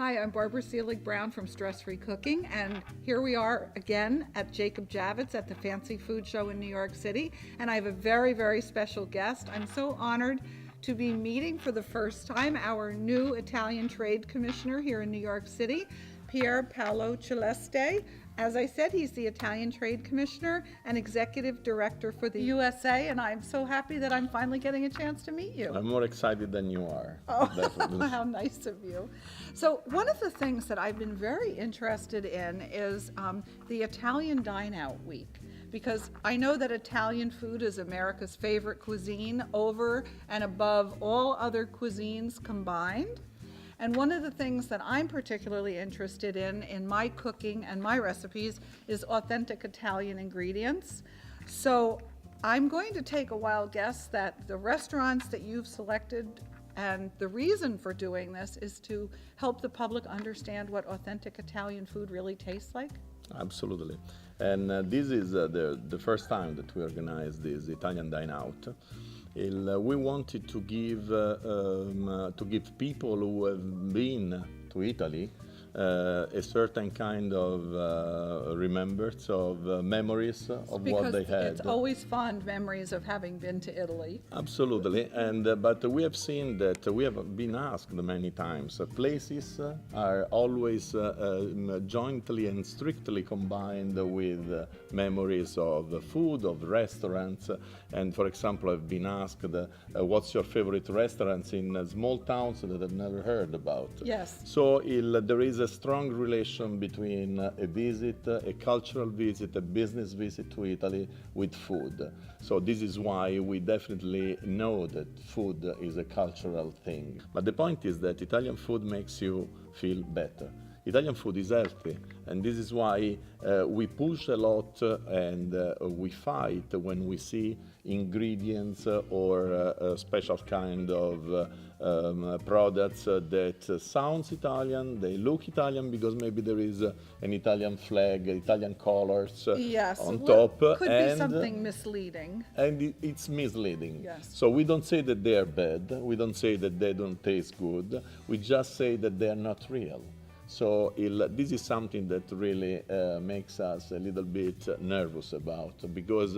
Hi, I'm Barbara Seelig Brown from Stress Free Cooking, and here we are again at Jacob Javits at the Fancy Food Show in New York City, and I have a very, very special guest. I'm so honored to be meeting for the first time our new Italian Trade Commissioner here in New York City, Pier Paolo Celeste. As I said, he's the Italian Trade Commissioner and Executive Director for the USA, and I'm so happy that I'm finally getting a chance to meet you. I'm more excited than you are. Oh, Definitely. how nice of you. So one of the things that I've been very interested in is the Italian Dine Out Week, because I know that Italian food is America's favorite cuisine over and above all other cuisines combined. And one of the things that I'm particularly interested in my cooking and my recipes is authentic Italian ingredients. So I'm going to take a wild guess that the restaurants that you've selected, and the reason for doing this is to help the public understand what authentic Italian food really tastes like. Absolutely. And this is the first time that we organize this Italian Dine Out. We wanted to give people who have been to Italy a certain kind of remembrance of memories of what they had. It's always fond memories of having been to Italy. Absolutely, and but we have seen that we have been asked many times. Places are always jointly and strictly combined with memories of food, of restaurants. And for example, I've been asked, "What's your favorite restaurants in small towns that I've never heard about?" Yes. So there is a strong relation between a visit, a cultural visit, a business visit to Italy with food. So this is why we definitely know that food is a cultural thing. But the point is that Italian food makes you feel better. Italian food is healthy, and this is why we push a lot and we fight when we see ingredients or a special kind of products that sounds Italian, they look Italian because maybe there is an Italian flag, Italian colors on top. Could be something misleading. And it's misleading. Yes. So we don't say that they are bad, we don't say that they don't taste good, we just say that they are not real. So this is something that really makes us a little bit nervous about, because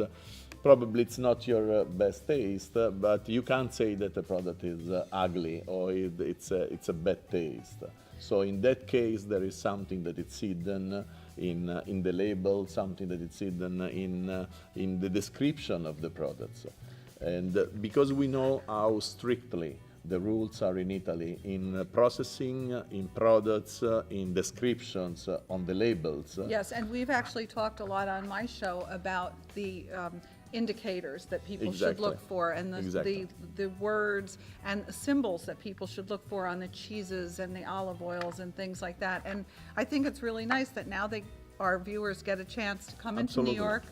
probably it's not your best taste, but you can't say that the product is ugly or it's a bad taste. So in that case, there is something that is hidden in the label, something that is hidden in the description of the products. And because we know how strictly the rules are in Italy in processing, in products, in descriptions, on the labels. Yes, and we've actually talked a lot on my show about the indicators that people should look for, and the words and the symbols that people should look for on the cheeses and the olive oils and things like that. And I think it's really nice that now our viewers get a chance to come into New York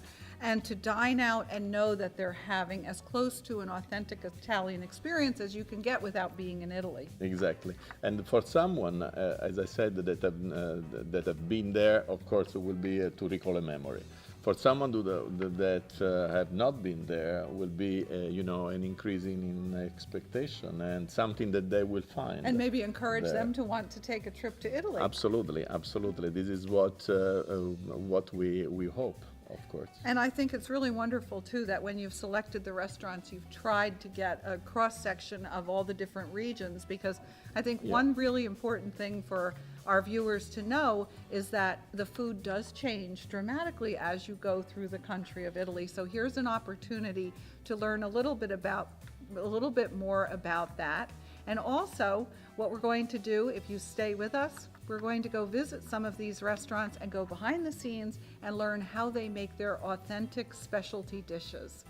and to dine out and know that they're having as close to an authentic Italian experience as you can get without being in Italy. Exactly. And for someone, as I said, that have been there, of course, it will be to recall a memory. For someone that have not been there, will be an increase in expectation and something that they will find. And maybe encourage them to want to take a trip to Italy. Absolutely, absolutely. This is what we hope. Of course. And I think it's really wonderful too that when you've selected the restaurants, you've tried to get a cross-section of all the different regions, because I think one really important thing for our viewers to know is that the food does change dramatically as you go through the country of Italy. So here's an opportunity to learn a little bit more about that. And also, what we're going to do, if you stay with us, we're going to go visit some of these restaurants and go behind the scenes and learn how they make their authentic specialty dishes.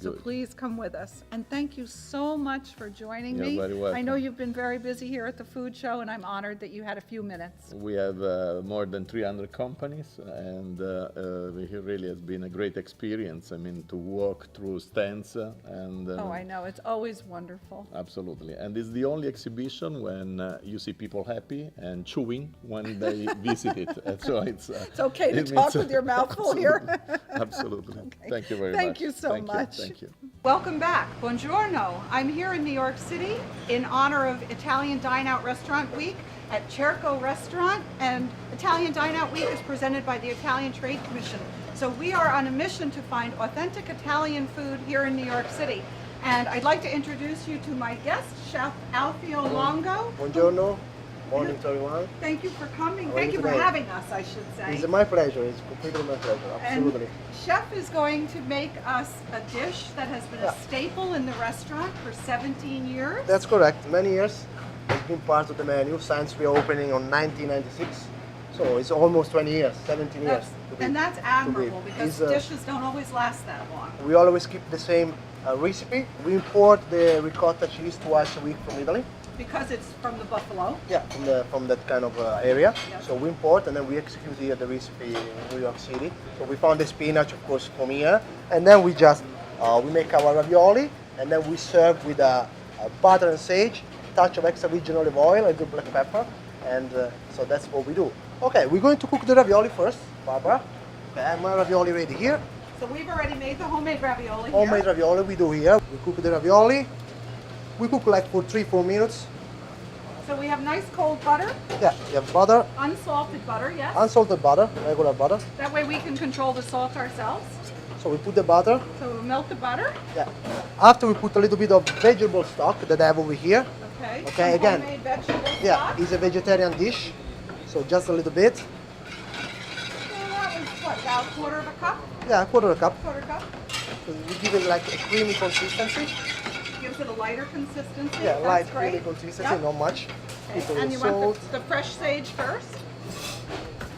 So please come with us. And thank you so much for joining me. You're very welcome. I know you've been very busy here at the food show, and I'm honored that you had a few minutes. We have more than 300 companies, and it really has been a great experience. I mean, to walk through stands and... oh, I know. It's always wonderful. Absolutely. And it's the only exhibition when you see people happy and chewing when they visit it. And so it's okay to talk with your mouth full here. Absolutely. Okay. Thank you very much. Thank you so much. Thank you. Welcome back. Buongiorno. I'm here in New York City in honor of Italian Dine Out Restaurant Week at Cerco Restaurant, and Italian Dine Out Week is presented by the Italian Trade Commission. So we are on a mission to find authentic Italian food here in New York City. And I'd like to introduce you to my guest, Chef Alfio Longo. Buongiorno. Morning to everyone. Thank you for coming. How are Thank you you for today? having us, I should say. It's my pleasure. It's completely my pleasure. Absolutely. And Chef is going to make us a dish that has been a staple in the restaurant for 17 years. That's correct. Many years. It's been part of the menu since we opening on 1996. So it's almost 20 years, 17 years. And that's admirable because It's, dishes don't always last that long. we always keep the same recipe. We import the ricotta cheese twice a week from Italy. Because it's from the buffalo. Yeah, from that kind of area. Yes. So we import and then we execute here the recipe in New York City. So we found the spinach, of course, from here, and then we just we make our ravioli, and then we serve with a butter and sage, touch of extra virgin olive oil, a good black pepper, and so that's what we do. Okay, we're going to cook the ravioli first, Barbara. Okay, my ravioli ready here. So we've already made the homemade ravioli here. Homemade ravioli we do here. We cook the ravioli. We cook like for 3-4 minutes. So we have nice cold butter, Yeah, you have butter, unsalted butter, yes? unsalted butter, regular butter. That way we can control the salt ourselves. So we put the butter. So we'll melt the butter. Yeah. After we put a little bit of vegetable stock that I have over here. Okay. Okay, Some again. homemade vegetable Yeah, stock. it's a vegetarian dish. So just a little bit. So that was what, about a quarter of a cup? Yeah, a quarter of a cup. Quarter cup? So we give it like a creamy consistency. Gives it a lighter consistency. Yeah, That's light great. creamy consistency, Yep. not much. Okay. Put a And you little want salt. the fresh sage first?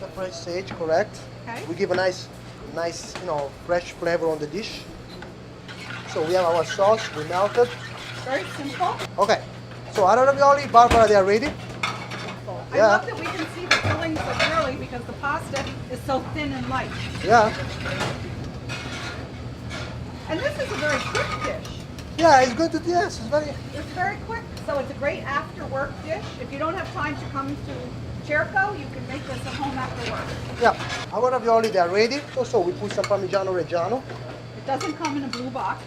The fresh sage, correct. Okay. We give a nice, fresh flavor on the dish. So we have our sauce, we melted. Very simple. Okay. So our ravioli, Barbara, they are ready. I Yeah. love that we can see the filling so clearly because the pasta is so thin and light. Yeah. And this is a very quick dish. Yeah, it's good to, yes, It's very quick, so it's a great after-work dish. If you don't have time to come to Cerco, you can make this at home after work. yeah. Our ravioli, they are ready. Also, we put some Parmigiano Reggiano. It doesn't come in a blue box.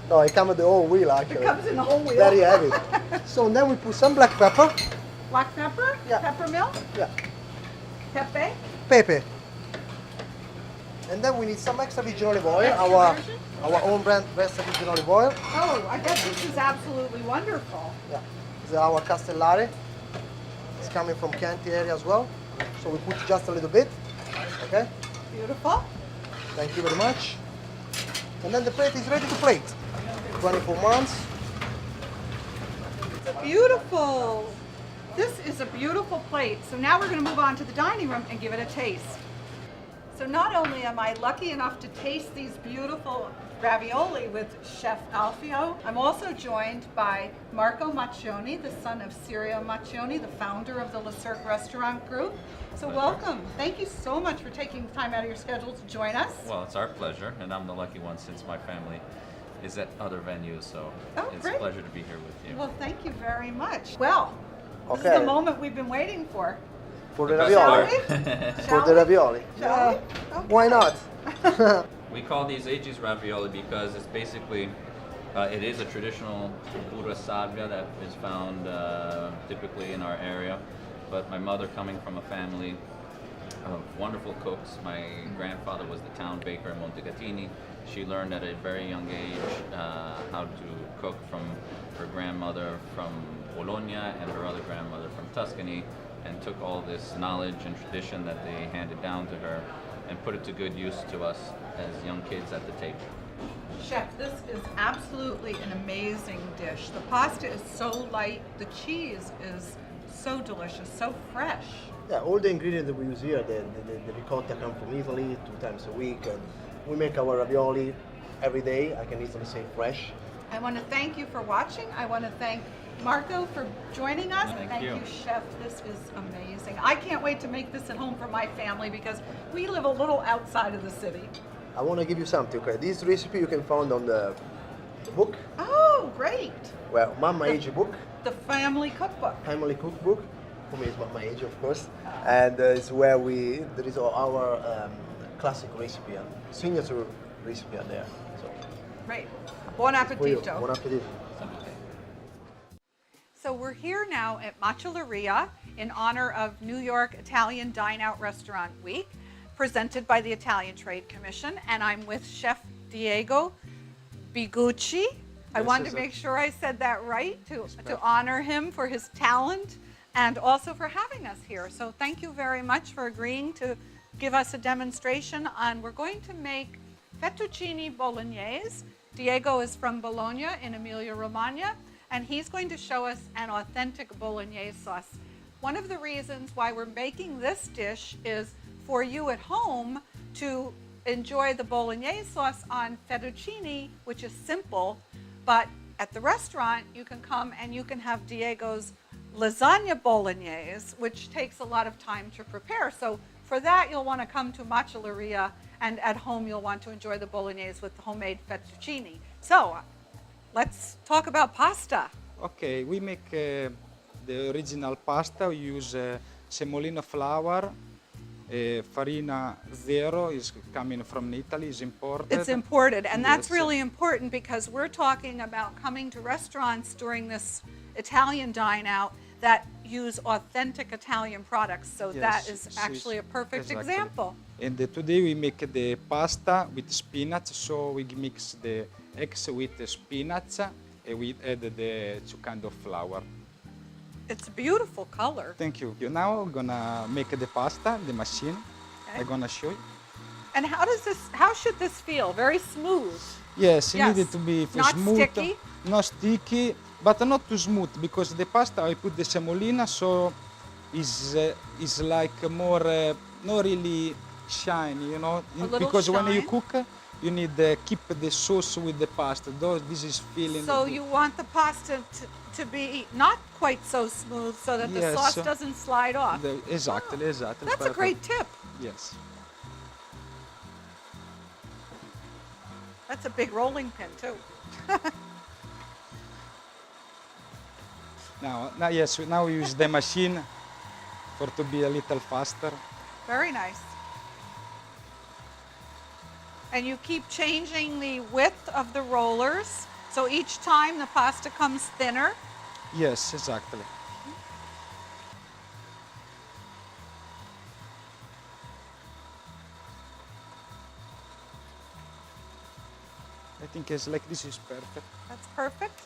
No, it comes with the whole wheel, It actually. comes in the whole wheel. Very heavy. So then we put some black pepper. Black pepper, Yeah. peppermint, Yeah. pepe. Pepe. And then we need some extra virgin olive oil, Extra virgin? our own brand extra virgin olive oil. Oh, I guess this is absolutely wonderful. Yeah. This is our Castellare. It's coming from Chianti area as well. So we put just a little bit. Okay. Beautiful. Thank you very much. And then the plate is ready to plate. 24 months. Beautiful. This is a beautiful plate. So now we're going to move on to the dining room and give it a taste. So not only am I lucky enough to taste these beautiful ravioli with Chef Alfio, I'm also joined by Marco Maccioni, the son of Sirio Maccioni, the founder of the Le Cirque Restaurant Group. So welcome. Thank you so much for taking time out of your schedule to join us. Well, it's our pleasure, and I'm the lucky one since my family is at other venues, so it's great. a pleasure to be here with you. Well, thank you very much. Well, this is Okay. the moment we've been waiting for. For the best Shall ravioli. we? For Shall the we? ravioli. Shall we? Why not? We call these Agee's ravioli because it's basically, it is a traditional pura salvia that is found typically in our area. But my mother, coming from a family of wonderful cooks, my grandfather was the town baker in Montecatini. She learned at a very young age how to cook from her grandmother from Bologna and her other grandmother from Tuscany, and took all this knowledge and tradition that they handed down to her and put it to good use to us as young kids at the table. Chef, this is absolutely an amazing dish. The pasta is so light, the cheese is so delicious, so fresh. Yeah, all the ingredients that we use here, the ricotta come from Italy 2 times a week, and we make our ravioli every day. I can easily say fresh. I want to thank you for watching. I want to thank Marco for joining us. Thank you. Chef. This is amazing. I can't wait to make this at home for my family because we live a little outside of the city. I want to give you something, okay? This recipe you can find on the book, Oh, great. well, Mamma Age book, The family cookbook. family cookbook. For me, it's Mamma Age, of course. And it's where there is our classic recipe and signature recipe are there. Great. Buon For you. appetito. Buon appetito. So we're here now at Macelleria in honor of New York Italian Dine Out Restaurant Week, presented by the Italian Trade Commission, and I'm with Chef Diego Bigucci. I wanted to make sure I said that right to honor him for his talent and also for having us here. So thank you very much for agreeing to give us a demonstration on, we're going to make fettuccine bolognese. Diego is from Bologna in Emilia-Romagna, and he's going to show us an authentic bolognese sauce. One of the reasons why we're making this dish is for you at home to enjoy the bolognese sauce on fettuccine, which is simple, but at the restaurant you can come and you can have Diego's lasagna bolognese, which takes a lot of time to prepare. So for that you'll want to come to Macelleria, and at home you'll want to enjoy the bolognese with the homemade fettuccine. So let's talk about pasta. Okay, we make the original pasta. We use semolina flour, farina zero is coming from Italy, is imported. It's imported, and that's Yes. really important because we're talking about coming to restaurants during this Italian dine out that use authentic Italian products. So that Yes, is actually a perfect exactly. example. And today we make the pasta with spinach, so we mix the eggs with the spinach and we add the two kind of flour. It's a beautiful color. Thank you. Now we're gonna make the pasta, the machine. Okay. I'm gonna show you. And how should this feel? Very smooth. Yes, it Yes. needed to be Not smooth, sticky? not sticky, but not too smooth because the pasta I put the semolina, so is like more not really shiny, you know. A little Because when you shine. cook, you need keep the sauce with the pasta. Though this is feeling. So you want the pasta to be not quite so smooth so that the Yes. sauce doesn't slide off. Exactly, exactly. That's a perfect. great tip. Yes. That's a big rolling pin too. Now yes, now we use the machine for to be a little faster. Very nice. And you keep changing the width of the rollers, so each time the pasta comes thinner. Yes, exactly. I think it's like this is perfect. That's perfect.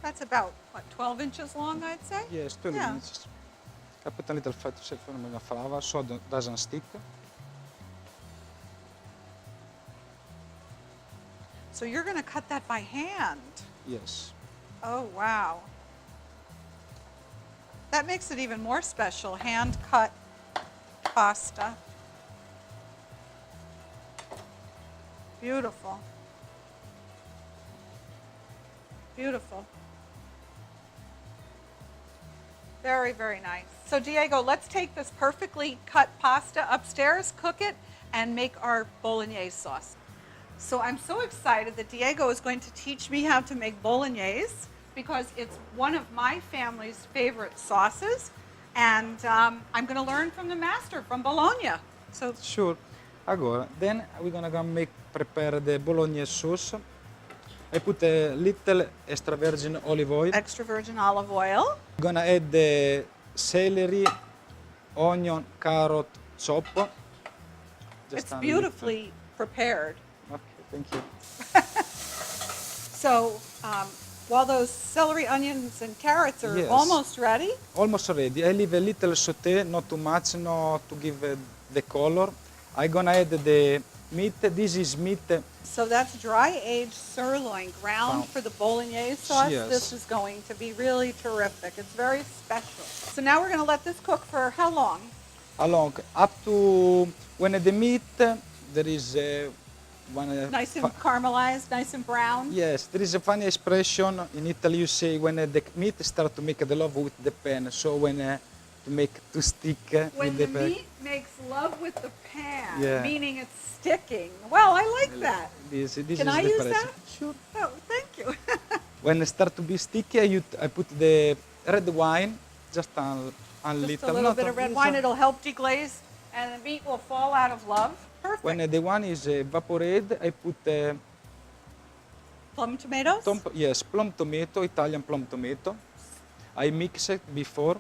That's about, what, 12 inches long, I'd say? Yes, 12 Yeah. minutes. I put a little fat flour so it doesn't stick. So you're going to cut that by hand. Yes. Oh, wow. That makes it even more special, hand-cut pasta. Beautiful. Beautiful. Very, very nice. So Diego, let's take this perfectly cut pasta upstairs, cook it, and make our bolognese sauce. So I'm so excited that Diego is going to teach me how to make bolognese because it's one of my family's favorite sauces, and I'm going to learn from the master from Bologna. So Sure. Agora, then we're gonna prepare the bolognese sauce. I put a little extra virgin olive oil. extra virgin olive oil. Gonna add the celery, onion, carrot, chop. It's a beautifully prepared. little. Okay, thank you. So while those celery, onions, and carrots are Yes. almost ready, Almost ready. I leave a little saute, not too much, no, to give the color. I'm gonna add the meat. This is meat. so that's dry-aged sirloin ground Wow. for the bolognese sauce. Yes. This is going to be really terrific. It's very special. So now we're going to let this cook for how long? Along up to when the meat there is one. Nice and caramelized, nice and brown. Yes, there is a funny expression in Italy. You say when the meat start to make the love with the pan. So when to make to stick When with the the pan. meat makes love with the pan, Yeah. meaning it's sticking. Well, I like that. This Can is I the use expression. that? Sure. Oh, thank you. When it start to be sticky, I put the red wine, just a Just little. a little not bit of red it's wine. It'll help deglaze, and the meat will fall out of love. Perfect. When the one is evaporated, I put Plum tomatoes? yes, plum tomato, Italian plum tomato. I mix it before.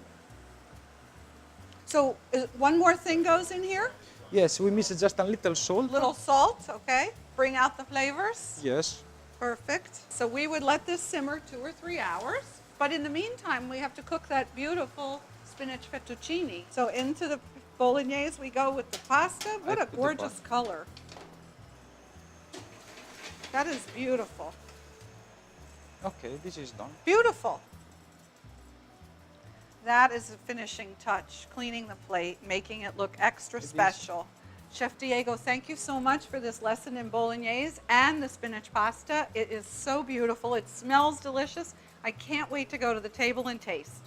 So one more thing goes in here? Yes, we mix just a little salt. Little salt, okay. Bring out the flavors. Yes. Perfect. So we would let this simmer 2 or 3 hours. But in the meantime, we have to cook that beautiful spinach fettuccine. So into the bolognese we go with the pasta. What a put the gorgeous color. That is beautiful. Okay, this is done. Beautiful. That is the finishing touch, cleaning the plate, making it look extra special. Chef Diego, thank you so much for this lesson in bolognese and the spinach pasta. It is so beautiful. It smells delicious. I can't wait to go to the table and taste.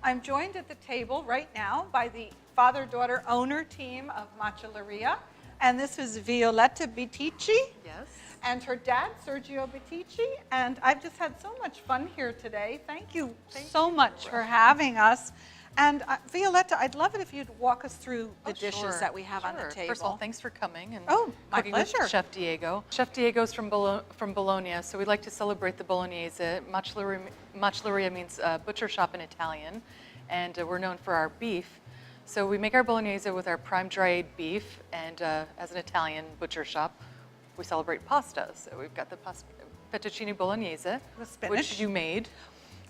I'm joined at the table right now by the father-daughter owner team of Macelleria, and this is Violetta Bitici. Yes. And her dad, Sergio Bitici, and I've just had so much fun here today. Thank you so much for having us. And Violetta, I'd love it if you'd walk us through the dishes that we have on the table. First of all, thanks for coming and Oh, my cooking with pleasure. Chef Diego. Chef Diego's from Bologna, so we like to celebrate the bolognese. Macelleria means butcher shop in Italian, and we're known for our beef. So we make our bolognese with our prime-dried beef, and as an Italian butcher shop, we celebrate pasta. So we've got the fettuccine bolognese, With spinach. which you made.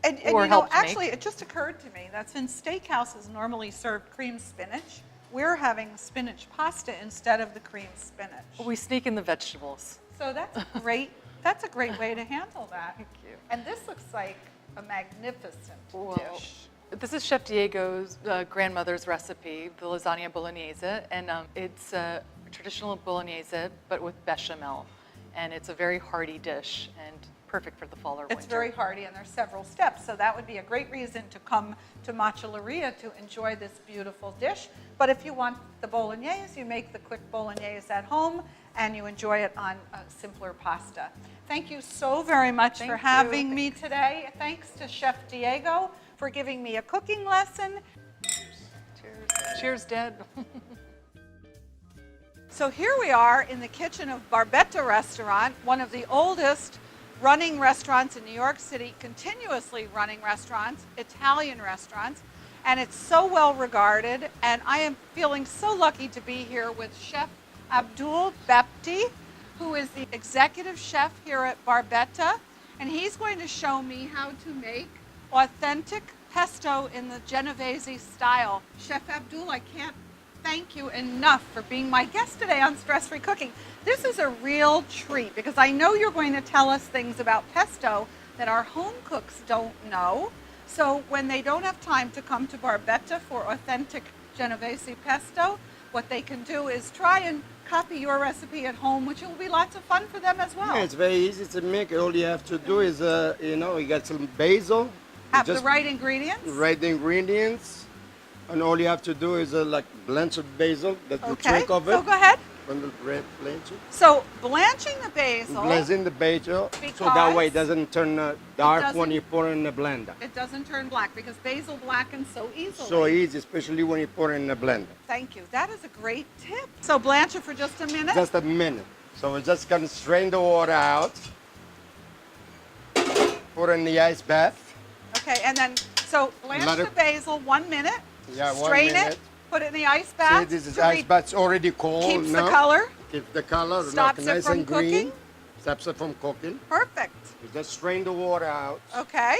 And or you know, helped make. actually, it just occurred to me that since steakhouses normally serve cream spinach, we're having spinach pasta instead of the cream spinach. We sneak in the vegetables. So that's great. That's a great way to handle that. Thank you. And this looks like a magnificent Well, dish. this is Chef Diego's grandmother's recipe, the lasagna bolognese, and it's a traditional bolognese, but with bechamel. And it's a very hearty dish and perfect for the fall or winter. It's very hearty, and there's several steps, so that would be a great reason to come to Macelleria to enjoy this beautiful dish. But if you want the bolognese, you make the quick bolognese at home, and you enjoy it on a simpler pasta. Thank you so very much for Thank having you. me today. Thanks to Chef Diego for giving me a cooking lesson. Cheers. Cheers, Dad. So here we are in the kitchen of Barbetta Restaurant, one of the oldest running restaurants in New York City, continuously running restaurants, Italian restaurants, and it's so well regarded. And I am feeling so lucky to be here with Chef Abdul Bepti, who is the executive chef here at Barbetta, and he's going to show me how to make authentic pesto in the Genovese style. Chef Abdul, I can't thank you enough for being my guest today on Stress Free Cooking. This is a real treat because I know you're going to tell us things about pesto that our home cooks don't know. So when they don't have time to come to Barbetta for authentic Genovese pesto, what they can do is try and copy your recipe at home, which will be lots of fun for them as well. Yeah, it's very easy to make. All you have to do is, you got some basil. Have the just right ingredients. Right ingredients. And all you have to do is like blanch the basil, that's the Okay, trick of it. so go ahead. When the blanch it. So blanching the basil, Blazing the basil, so that way it Because doesn't turn dark when doesn't- you pour it in the blender. it doesn't turn black because basil blackens so easily. So easy, especially when you pour it in the blender. Thank you. That is a great tip. So blanch it for just a minute. Just a minute. So we're just gonna strain the water out. Put it in the ice bath. Okay, and then so blanch Let the it- basil 1 minute. Yeah, 1 strain minute. it. Put it in the ice bath. See, this is to ice bath's already cold keeps now. the color. Keeps the color Stops look it nice from and green. cooking. Stops it from cooking. Perfect. You just strain the water out. Okay.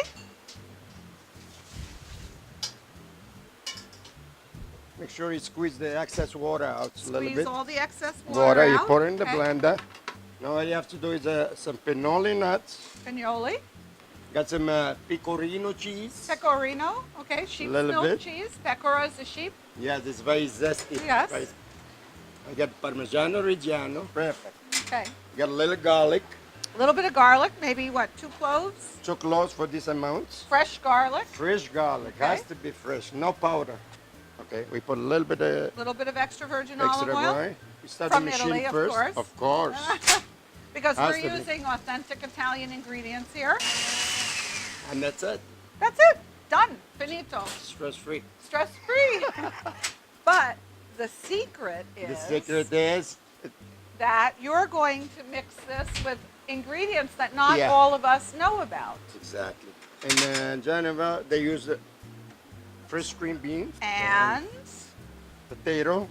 Make sure you squeeze the excess water out a little Squeeze bit. all the excess water You out. put it in the Okay. blender. Now all you have to do is some pinoli nuts. Cannoli. Got some pecorino cheese. Pecorino. Okay, sheep's Little milk bit. cheese. Pecora is the sheep. Yeah, this is very zesty. Yes. I got Parmigiano Reggiano. Perfect. Okay. Got a little garlic. A little bit of garlic, maybe what, 2 cloves? 2 cloves for this amount. Fresh garlic. Fresh garlic. Okay. Has to be fresh, no powder. Okay, we put a little bit of A little bit of extra virgin extra olive oil. oil. We start From the machine Italy, of first. course. Of course. Because Has we're to be. using authentic Italian ingredients here. And that's it. That's it. Done. Finito. Stress free. Stress free. But the secret is The secret is that you're going to mix this with ingredients that not Yeah. all of us know about. Exactly. And then Geneva, they use fresh green beans, And, potato,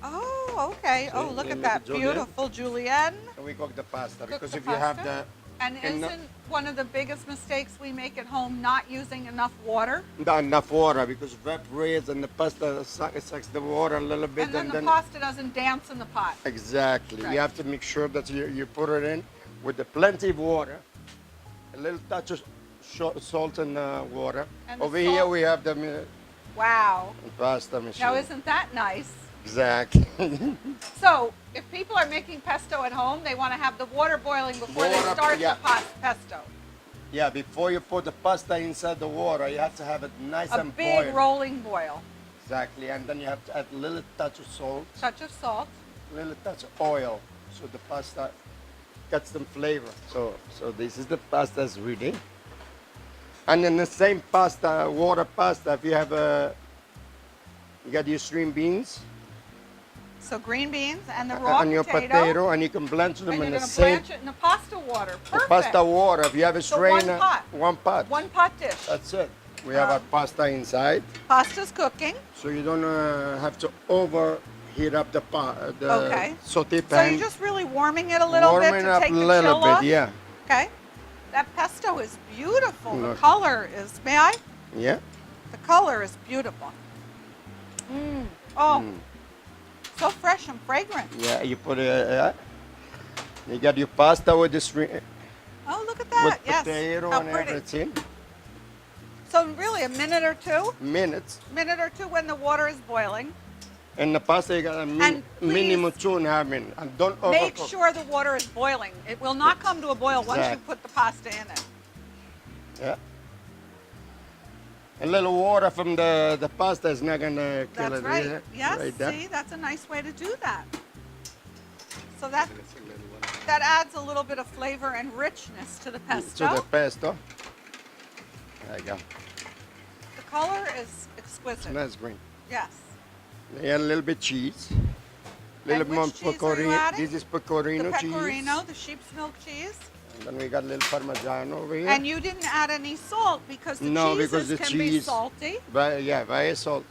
oh, okay. Oh, See, look you at make that it julienne. beautiful julienne. and we cook the pasta. Cook Because the if you have pasta. And and isn't one of the biggest mistakes we make at home not using enough water? not enough water, because evaporates and the pasta sucks the water a little bit, And then the pasta doesn't dance in the pot. exactly. Right. You have to make sure that you put it in with plenty of water, a little touch of salt and water. And the Over here salt- we have the Wow. pasta machine. Now, isn't that nice? Exactly. So, if people are making pesto at home, they want to have the water boiling before they Water, start yeah. the pesto. Yeah, before you put the pasta inside the water, you have to have it nice A and big boiled. rolling boil. Exactly, and then you have to add a little touch of salt, Touch of salt. a little touch of oil, so the pasta gets some flavor. So this is the pasta is ready. And then the same pasta, water pasta, if you have you got your string beans So green beans and the raw and your potato, and you can blanch them and in you're the going to same blanch it in the pasta water. the Perfect. pasta water. If you have a So one strainer, pot. one pot. One pot dish. That's it. We have our pasta inside, Pasta's cooking. so you don't have to overheat up the Okay. saute So pan. you're just really warming it a little bit Warming to up take a the little chill bit, off? yeah. Okay. That pesto is beautiful. The Look. color is, may I? Yeah. The color is beautiful. Oh, so fresh and fragrant. Yeah, you put you got your pasta with the string, Oh, look at with that. Yes. potato How and pretty. everything. So really a minute or two when the water is boiling. And the pasta you got a And please minimum 2.5 minutes. And don't Make overcook. sure the water is boiling. It will not come to a boil once you Exact. put the pasta in it. Yeah. A little water from the pasta is not gonna kill That's it. right. Yeah? Yes, Right there. see, that's a nice way to do that. So that adds a little bit of flavor and richness to the pesto. To the pesto. There you go. The color is exquisite. Nice green. Yes. Yeah, a little bit cheese. A little which more cheese are you pecorino. adding? This is The pecorino cheese. pecorino, the sheep's milk cheese. And then we got a little parmigiano over here. And you didn't add any salt because the No, cheeses because the can be cheese- salty. Very salty.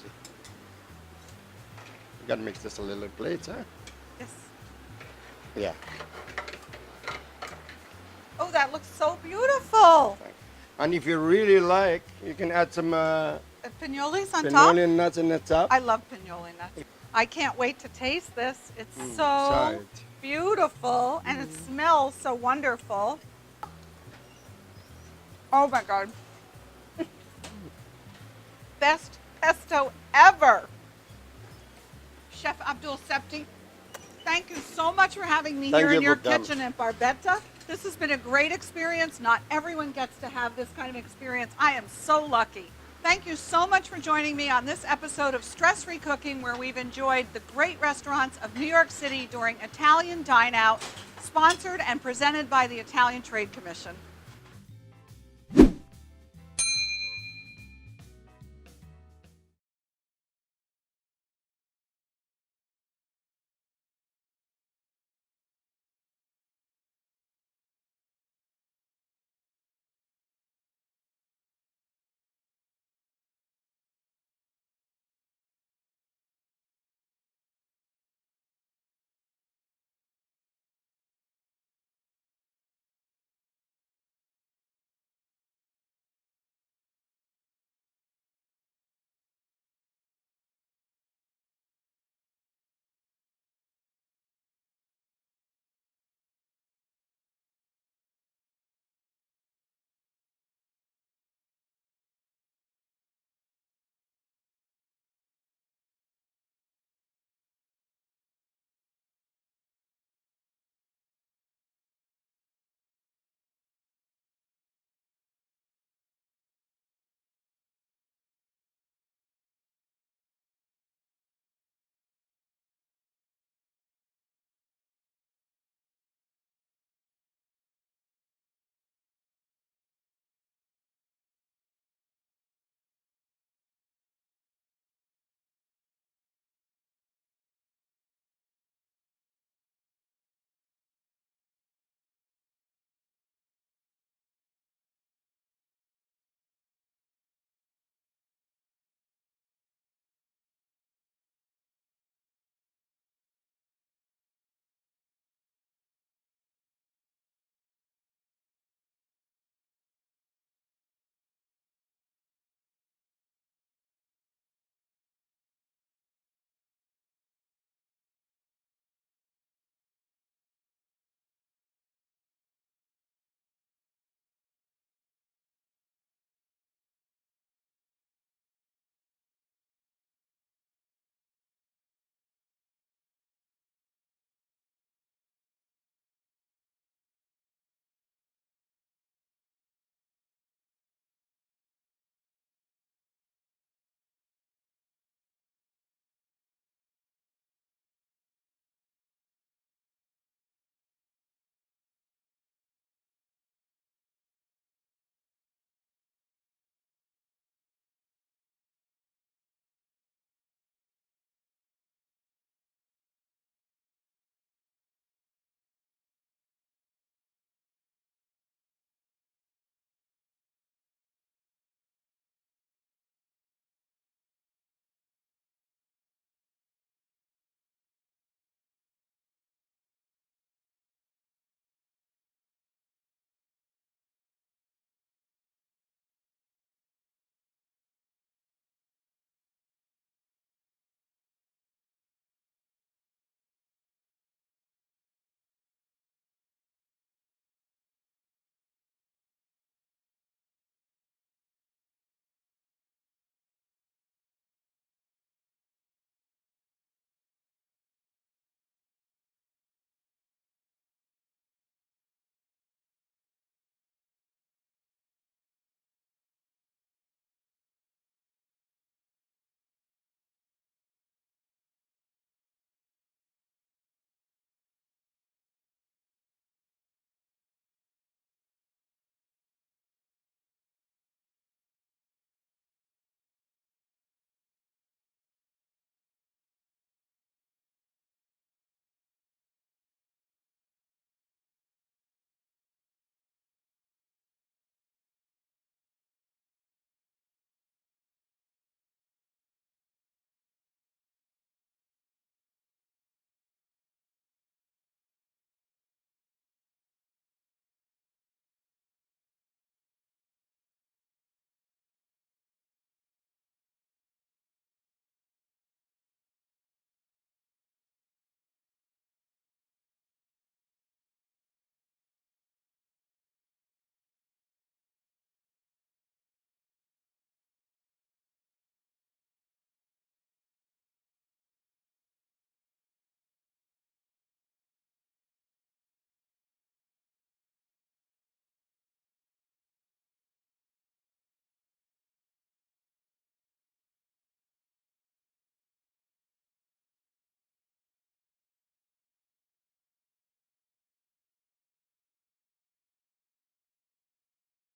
You gotta mix this a little plate, huh? Yes. Yeah. Oh, that looks so beautiful. And if you really like, you can add some Pinoles on top. pinole nuts in the top. I love pinole nuts. I can't wait to taste this. It's so sorry. beautiful and it smells so wonderful. Oh my God. Best pesto ever. Chef Abdul Septi, thank you so much for having me Thank here in you your for coming. kitchen in Barbetta. This has been a great experience. Not everyone gets to have this kind of experience. I am so lucky. Thank you so much for joining me on this episode of Stress Free Cooking, where we've enjoyed the great restaurants of New York City during Italian Dine Out, sponsored and presented by the Italian Trade Commission.